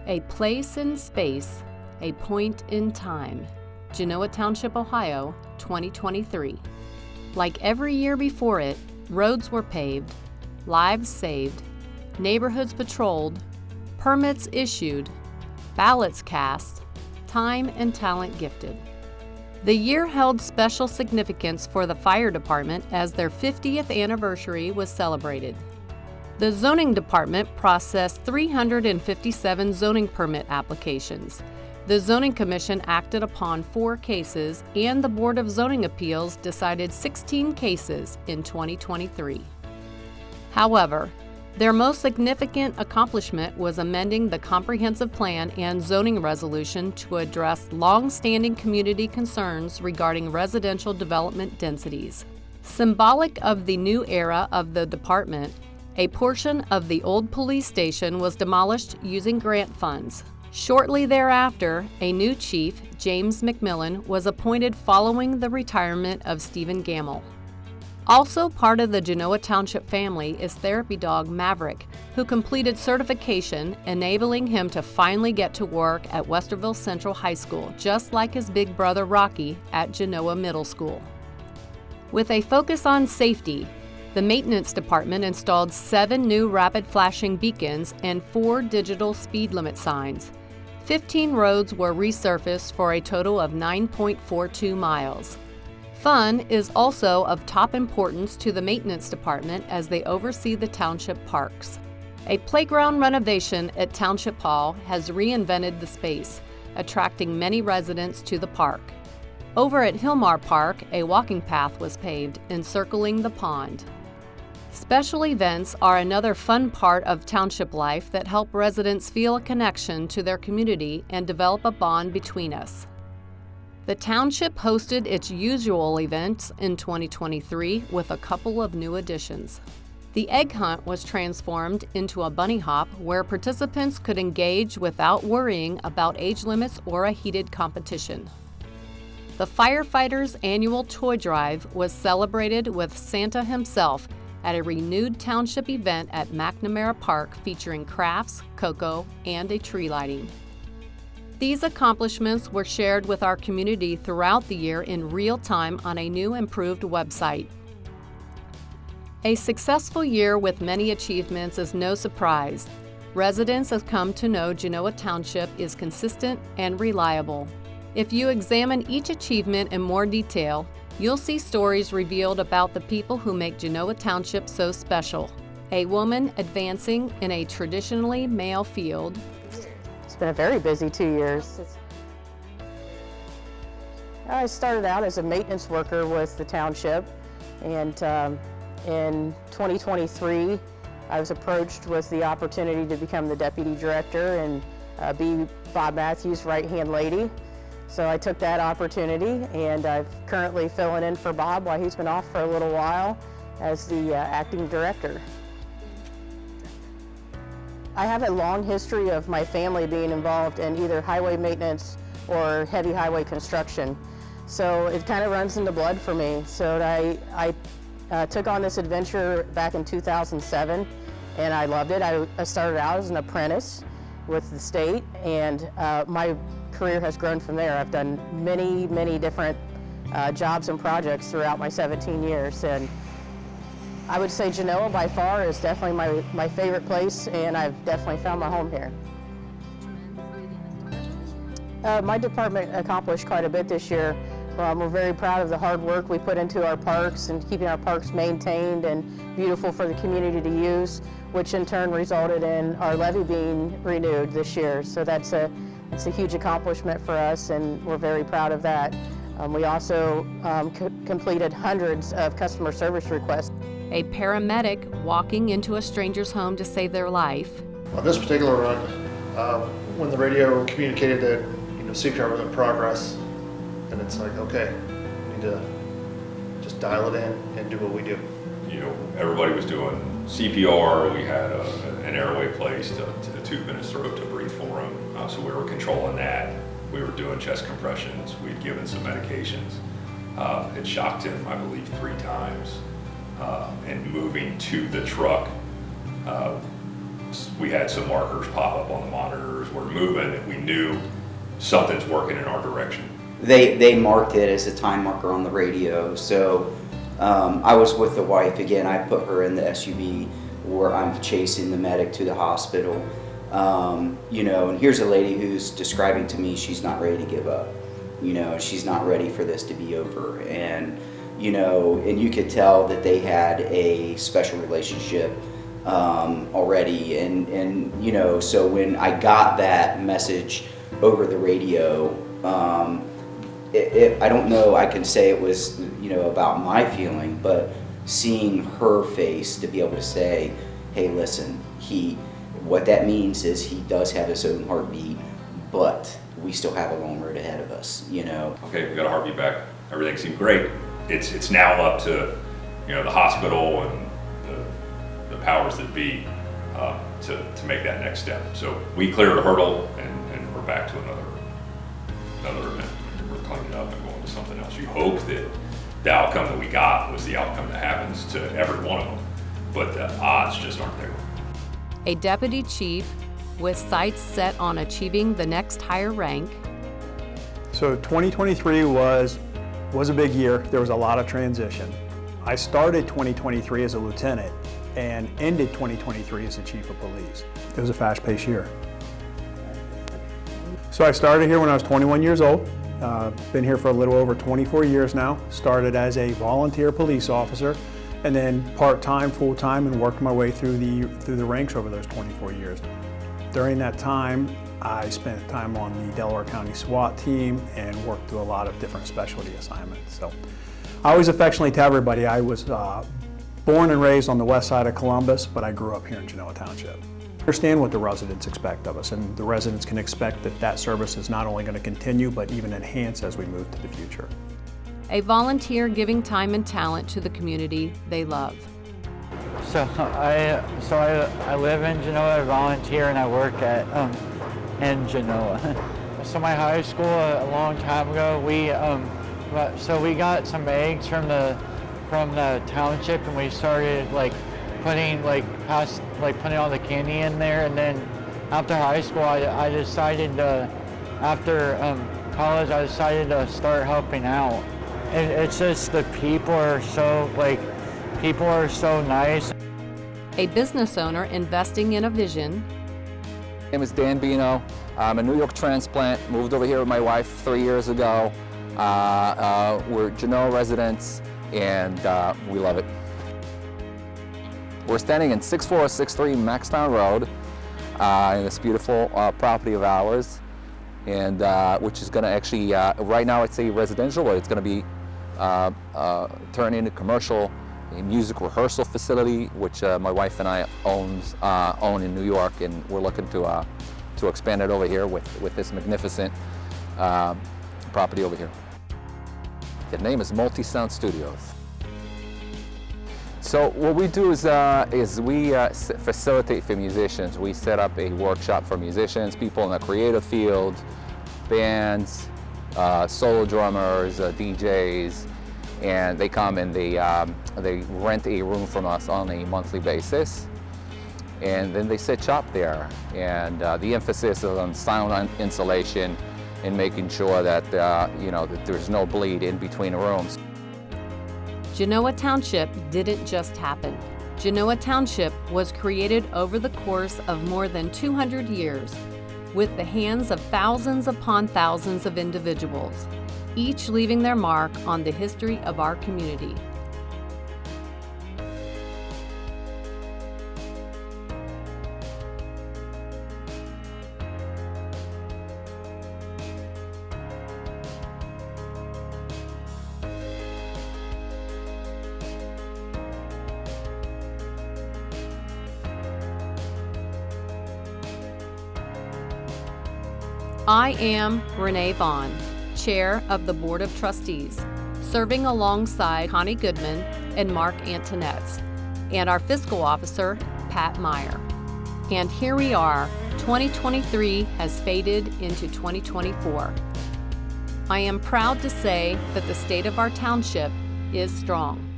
A place in space, a point in time. Genoa Township, Ohio, 2023. Like every year before it, roads were paved, lives saved, neighborhoods patrolled, permits issued, ballots cast, time and talent gifted. The year held special significance for the fire department as their 50th anniversary was celebrated. The zoning department processed 357 zoning permit applications. The Zoning Commission acted upon 4 cases, and the Board of Zoning Appeals decided 16 cases in 2023. However, their most significant accomplishment was amending the comprehensive plan and zoning resolution to address long-standing community concerns regarding residential development densities. Symbolic of the new era of the department, a portion of the old police station was demolished using grant funds. Shortly thereafter, a new chief, James McMillan, was appointed following the retirement of Stephen Gamble. Also part of the Genoa Township family is therapy dog Maverick, who completed certification, enabling him to finally get to work at Westerville Central High School, just like his big brother Rocky at Genoa Middle School. With a focus on safety, the maintenance department installed 7 new rapid flashing beacons and 4 digital speed limit signs. 15 roads were resurfaced for a total of 9.42 miles. Fun is also of top importance to the maintenance department as they oversee the township parks. A playground renovation at Township Hall has reinvented the space, attracting many residents to the park. Over at Hillmar Park, a walking path was paved, encircling the pond. Special events are another fun part of township life that help residents feel a connection to their community and develop a bond between us. The township hosted its usual events in 2023 with a couple of new additions. The egg hunt was transformed into a bunny hop where participants could engage without worrying about age limits or a heated competition. The firefighters' annual toy drive was celebrated with Santa himself at a renewed township event at McNamara Park featuring crafts, cocoa, and a tree lighting. These accomplishments were shared with our community throughout the year in real time on a new improved website. A successful year with many achievements is no surprise. Residents have come to know Genoa Township is consistent and reliable. If you examine each achievement in more detail, you'll see stories revealed about the people who make Genoa Township so special. A woman advancing in a traditionally male field. It's been a very busy 2 years. I started out as a maintenance worker with the township, and in 2023 I was approached with the opportunity to become the deputy director and be Bob Matthews' right-hand lady. So I took that opportunity, and I'm currently filling in for Bob while he's been off for a little while as the acting director. I have a long history of my family being involved in either highway maintenance or heavy highway construction. So it kind of runs in the blood for me. So I took on this adventure back in 2007, and I loved it. I started out as an apprentice with the state, and my career has grown from there. I've done many, many different jobs and projects throughout my 17 years. And I would say Genoa by far is definitely my favorite place, and I've definitely found my home here. My department accomplished quite a bit this year. We're very proud of the hard work we put into our parks and keeping our parks maintained and beautiful for the community to use, which in turn resulted in our levee being renewed this year. So that's a huge accomplishment for us, and we're very proud of that. We also completed hundreds of customer service requests. A paramedic walking into a stranger's home to save their life. On this particular run, when the radio communicated that CPR was in progress, and it's like, okay, we need to just dial it in and do what we do. Everybody was doing CPR. We had an airway placed to the tube in his throat to breathe for him. So we were controlling that. We were doing chest compressions. We'd given some medications. It shocked him, I believe, 3 times. And moving to the truck, we had some markers pop up on the monitors, we're moving, and we knew something's working in our direction. They marked it as a time marker on the radio. So I was with the wife again. I put her in the SUV where I'm chasing the medic to the hospital. You know, and here's a lady who's describing to me she's not ready to give up. You know, she's not ready for this to be over. And, you know, and you could tell that they had a special relationship already. And, you know, so when I got that message over the radio, I don't know, I can say it was, you know, about my feeling, but seeing her face to be able to say, hey, listen, what that means is he does have his own heartbeat, but we still have a long road ahead of us, you know. Okay, we got a heartbeat back. Everything seemed great. It's now up to, you know, the hospital and the powers that be to make that next step. So we cleared a hurdle and we're back to another event. We're cleaning up and going to something else. You hope that the outcome that we got was the outcome that happens to every one of them, but the odds just aren't there. A deputy chief with sights set on achieving the next higher rank. So 2023 was a big year. There was a lot of transition. I started 2023 as a lieutenant and ended 2023 as the chief of police. It was a fast-paced year. So I started here when I was 21 years old. Been here for a little over 24 years now. Started as a volunteer police officer, and then part-time, full-time, and worked my way through the ranks over those 24 years. During that time, I spent time on the Delaware County SWAT team and worked through a lot of different specialty assignments. So I always affectionately tell everybody I was born and raised on the west side of Columbus, but I grew up here in Genoa Township. I understand what the residents expect of us, and the residents can expect that service is not only going to continue, but even enhance as we move to the future. A volunteer giving time and talent to the community they love. So I live in Genoa, I volunteer, and I work in Genoa. So my high school a long time ago, we got some eggs from the township, and we started putting all the candy in there. And then after high school, I decided to, after college, I decided to start helping out. It's just the people are so nice. A business owner investing in a vision. My name is Dan Bino. I'm a New York transplant, moved over here with my wife 3 years ago. We're Genoa residents, and we love it. We're standing in 6463 Maxtown Road in this beautiful property of ours, and which is going to actually, right now it's a residential, but it's going to be turned into commercial, a music rehearsal facility, which my wife and I own in New York, and we're looking to expand it over here with this magnificent property over here. The name is Multi-Sound Studios. So what we do is we facilitate for musicians. We set up a workshop for musicians, people in the creative field, bands, solo drummers, DJs, and they come and they rent a room from us on a monthly basis, and then they set shop there. And the emphasis is on sound insulation and making sure that that there's no bleed in between the rooms. Genoa Township didn't just happen. Genoa Township was created over the course of more than 200 years with the hands of thousands upon thousands of individuals, each leaving their mark on the history of our community. I am Renee Vaughan, Chair of the Board of Trustees, serving alongside Connie Goodman and Mark Antonetz, and our Fiscal Officer, Pat Meyer. And here we are, 2023 has faded into 2024. I am proud to say that the state of our township is strong.